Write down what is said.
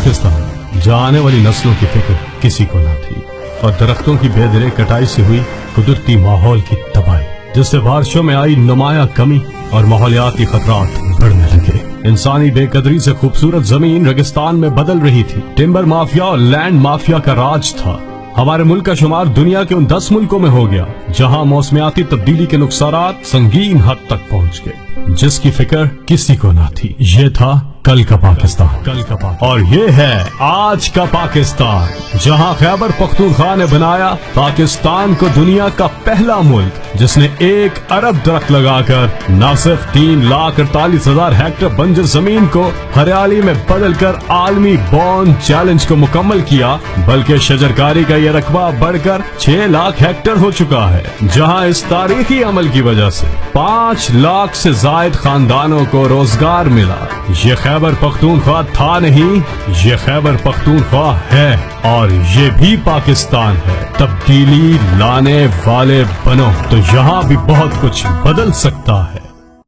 पाकिस्तान जहाँ आने वाली नस्लों की फिक्र किसी को न थी और दरख्तों की बेदरे कटाई से हुई कुदरती माहौल की तबाही, जिससे बारिशों में आई नुमाया कमी और माहौलियाती खतरात बढ़ने लगे। इंसानी बेकदरी से खूबसूरत जमीन रेगिस्तान में बदल रही थी। टिम्बर माफिया और लैंड माफिया का राज था। हमारे मुल्क का शुमार दुनिया के उन 10 मुल्कों में हो गया जहां मौसमियाती तब्दीली के नुकसानात संगीन हद तक पहुंच गए, जिसकी फिक्र किसी को ना थी। ये था कल का पाकिस्तान, और ये है आज का पाकिस्तान, जहां खैबर पख्तूनख्वा ने बनाया पाकिस्तान को दुनिया का पहला मुल्क जिसने 1 अरब दरख्त लगाकर न सिर्फ 3,48,000 हेक्टेयर बंजर जमीन को हरियाली में बदलकर आलमी बॉर्न चैलेंज को मुकम्मल किया, बल्कि शजरकारी का ये रकबा बढ़कर 6 लाख हेक्टेयर हो चुका है, जहां इस तारीखी अमल की वजह से 5 लाख से जायद खानदानों को रोजगार मिला। ये खैबर पख्तूनख्वा था नहीं, ये खैबर पख्तूनख्वा है, और ये भी पाकिस्तान है। तब्दीली लाने वाले बनो, तो यहाँ भी बहुत कुछ बदल सकता है।